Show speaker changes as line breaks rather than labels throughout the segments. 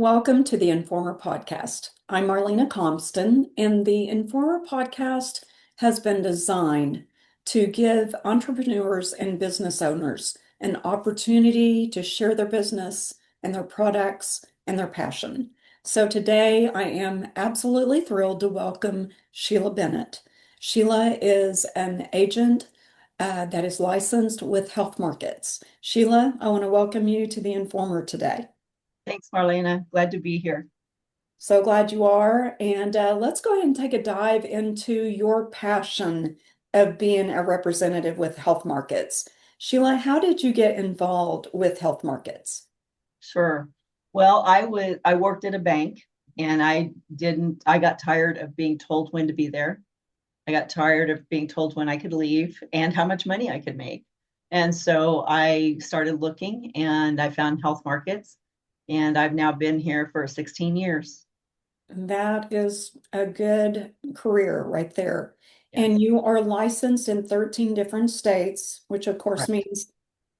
Welcome to the Informer Podcast. I'm Marlena Compston, and the Informer Podcast has been designed to give entrepreneurs and business owners an opportunity to share their business and their products and their passion. So today I am absolutely thrilled to welcome Shiela Bennett. Shiela is an agent that is licensed with HealthMarkets. Shiela, I want to welcome you to the Informer today.
Thanks, Marlena. Glad to be here.
So glad you are. And let's go ahead and take a dive into your passion of being a representative with HealthMarkets. Sheila, how did you get involved with HealthMarkets?
Sure. Well, I worked at a bank and I got tired of being told when to be there. I got tired of being told when I could leave and how much money I could make. And so I started looking and I found Health Markets, and I've now been here for 16 years.
That is a good career right there. And
Yes.
you are licensed in 13 different states, which of course
Correct.
means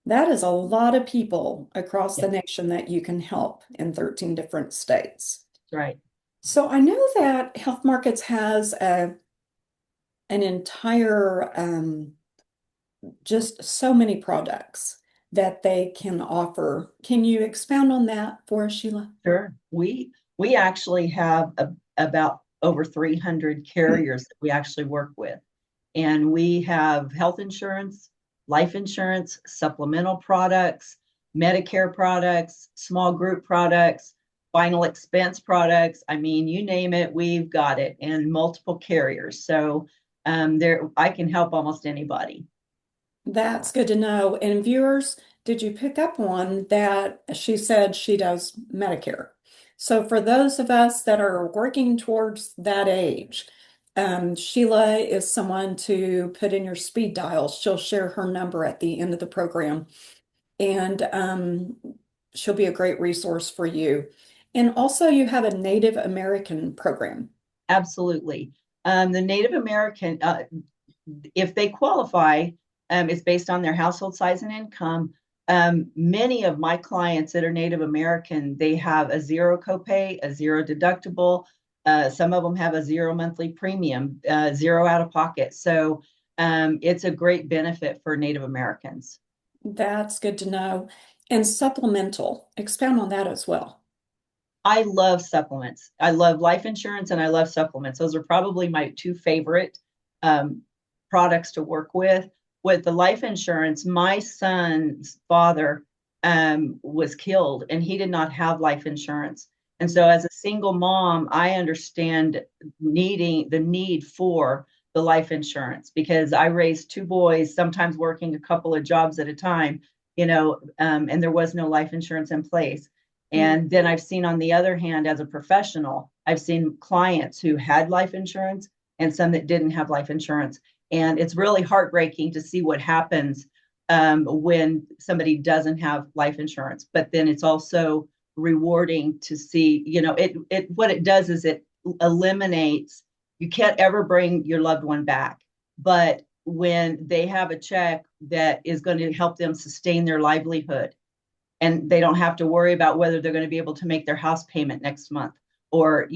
that is a lot of people across the
Yes,
nation that you can help in 13 different states.
that's right.
So I know that Health Markets has an entire just so many products that they can offer. Can you expound on that for us, Sheila?
Sure. We actually have about over 300 carriers that we actually work with. And we have health insurance, life insurance, supplemental products, Medicare products, small group products, final expense products. I mean, you name it, we've got it, and multiple carriers. So there, I can help almost anybody.
That's good to know. And viewers, did you pick up on that? She said she does Medicare. So for those of us that are working towards that age, Sheila is someone to put in your speed dial. She'll share her number at the end of the program, and she'll be a great resource for you. And also, you have a Native American program.
Absolutely. The Native American, if they qualify, it's based on their household size and income. Many of my clients that are Native American, they have a zero copay, a zero deductible. Some of them have a zero monthly premium, zero out of pocket. So it's a great benefit for Native Americans.
That's good to know. And supplemental, expound on that as well.
I love supplements. I love life insurance and I love supplements. Those are probably my two favorite um, products to work with. With the life insurance, my son's father was killed and he did not have life insurance. And so, as a single mom, I understand needing the need for the life insurance because I raised two boys, sometimes working a couple of jobs at a time, and there was no life insurance in place.
Mm.
And then I've seen, on the other hand, as a professional, I've seen clients who had life insurance and some that didn't have life insurance. And it's really heartbreaking to see what happens when somebody doesn't have life insurance. But then it's also rewarding to see, it what it does is it eliminates, you can't ever bring your loved one back. But when they have a check that is going to help them sustain their livelihood, and they don't have to worry about whether they're going to be able to make their house payment next month, or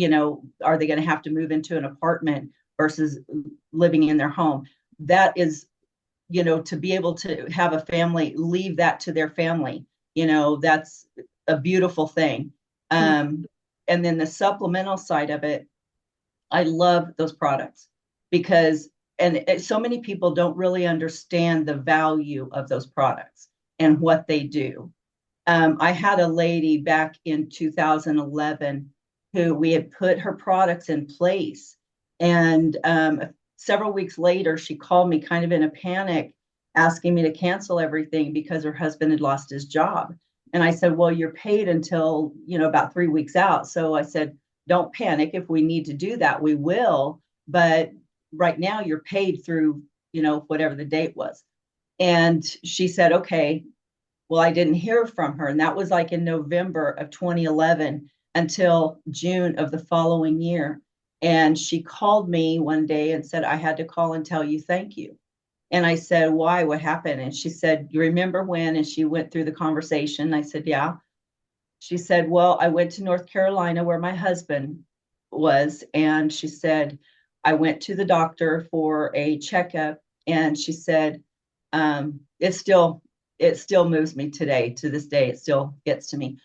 are they going to have to move into an apartment versus living in their home. That is, to be able to have a family, leave that to their family, that's a beautiful thing.
Mm.
And then the supplemental side of it, I love those products because, so many people don't really understand the value of those products and what they do. I had a lady back in 2011 who we had put her products in place. And several weeks later, she called me kind of in a panic, asking me to cancel everything because her husband had lost his job. And I said, well, you're paid until, about 3 weeks out. So I said, don't panic. If we need to do that, we will. But right now you're paid through, whatever the date was. And she said, okay. Well, I didn't hear from her. And that was like in November of 2011 until June of the following year. And she called me one day and said, I had to call and tell you thank you. And I said, why? What happened? And she said, you remember when? And she went through the conversation. I said, yeah. She said, well, I went to North Carolina where my husband was. And she said, I went to the doctor for a checkup. And she said, it still moves me today. To this day, it still gets to me.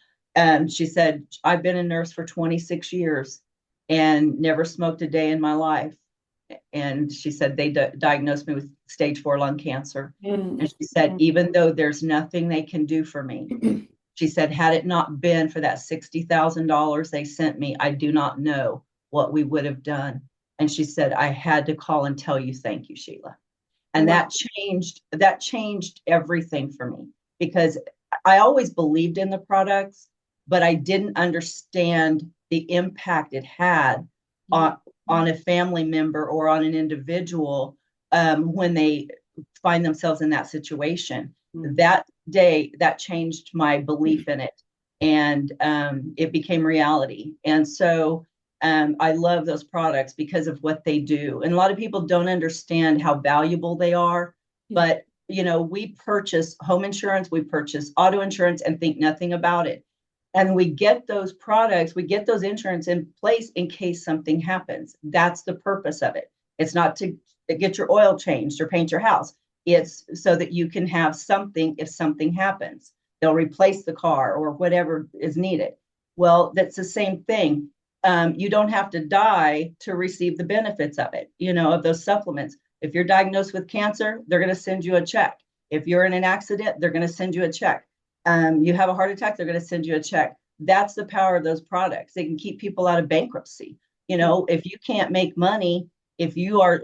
She said, I've been a nurse for 26 years and never smoked a day in my life. And she said they diagnosed me with stage 4 lung cancer. And
Mm.
she said, even though there's nothing they can do for me, she said, had it not been for that $60,000 they sent me, I do not know what we would have done. And she said, I had to call and tell you, thank you, Sheila. And
Wow.
that changed everything for me, because I always believed in the products, but I didn't understand the impact it had
Mm.
on a family member or on an individual, when they find themselves in that situation.
Mm.
That day, that changed my belief in it, and it became reality. And so I love those products because of what they do. And a lot of people don't understand how valuable they are.
Yeah.
But, we purchase home insurance, we purchase auto insurance and think nothing about it. And we get those products, we get those insurance in place in case something happens. That's the purpose of it. It's not to get your oil changed or paint your house. It's so that you can have something if something happens. They'll replace the car or whatever is needed. Well, that's the same thing. You don't have to die to receive the benefits of it, of those supplements. If you're diagnosed with cancer, they're going to send you a check. If you're in an accident, they're going to send you a check. You have a heart attack, they're going to send you a check. That's the power of those products. They can keep people out of bankruptcy. If you can't make money, if you are,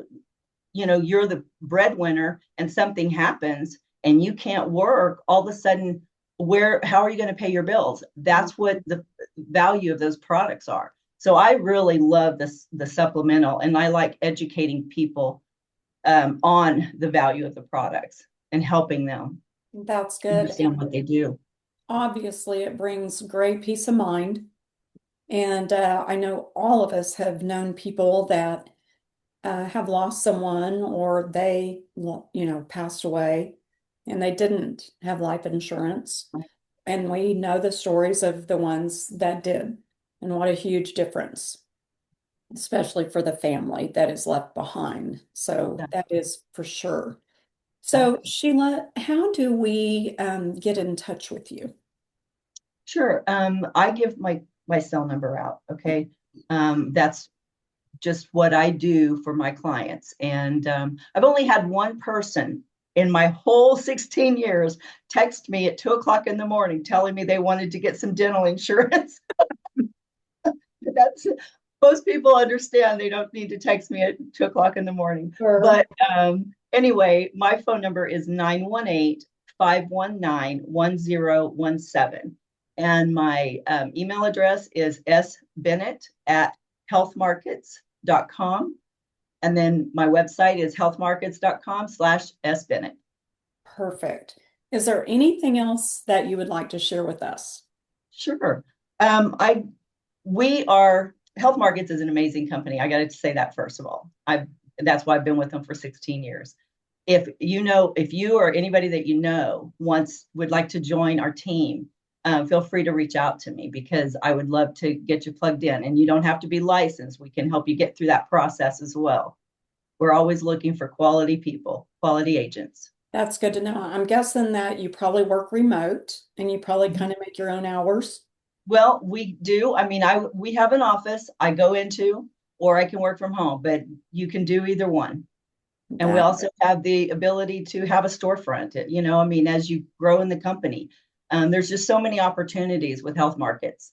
you're the breadwinner and something happens and you can't work, all of a sudden, how are you going to pay your bills? That's what the value of those products are. So I really love the supplemental, and I like educating people on the value of the products and helping them
That's good.
understand what they do.
Obviously, it brings great peace of mind. And I know all of us have known people that have lost someone or they, passed away and they didn't have life insurance. And we know the stories of the ones that did, and what a huge difference, especially for the family that is left behind. So that is for sure. So, Sheila, how do we get in touch with you?
Sure. I give my cell number out. Okay. That's just what I do for my clients. And I've only had one person in my whole 16 years text me at 2 o'clock in the morning telling me they wanted to get some dental insurance. That's Most people understand they don't need to text me at 2 o'clock in the morning.
Sure.
But anyway, my phone number is 918-519-1017. And my email address is sbennett@healthmarkets.com. And then my website is healthmarkets.com/sbennett.
Perfect. Is there anything else that you would like to share with us?
Sure. I we are Health Markets is an amazing company. I got to say that first of all. That's why I've been with them for 16 years. If you or anybody that would like to join our team, feel free to reach out to me, because I would love to get you plugged in. And you don't have to be licensed. We can help you get through that process as well. We're always looking for quality people, quality agents.
That's good to know. I'm guessing that you probably work remote and you probably kind of make your own hours.
Well, we do. I mean, we have an office I go into, or I can work from home, but you can do either one. And we
That
also have the ability to have a storefront. I mean, as you grow in the company, there's just so many opportunities with Health Markets.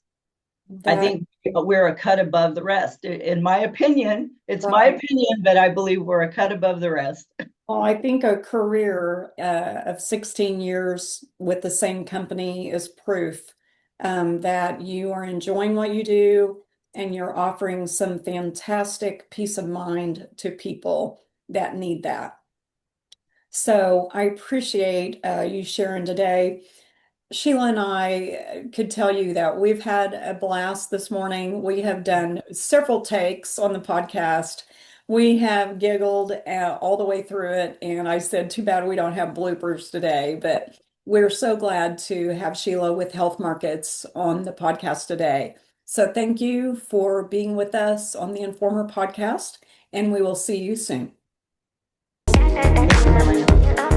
I
that
think we're a cut above the rest. In my opinion, it's my
right.
opinion, but I believe we're a cut above the rest.
Well, I think a career of 16 years with the same company is proof that you are enjoying what you do and you're offering some fantastic peace of mind to people that need that. So I appreciate you sharing today. Sheila and I could tell you that we've had a blast this morning. We have done several takes on the podcast. We have giggled all the way through it. And I said, too bad we don't have bloopers today. But We're so glad to have Sheila with Health Markets on the podcast today. So thank you for being with us on the Informer podcast, and we will see you soon.
Thank you, Marlene.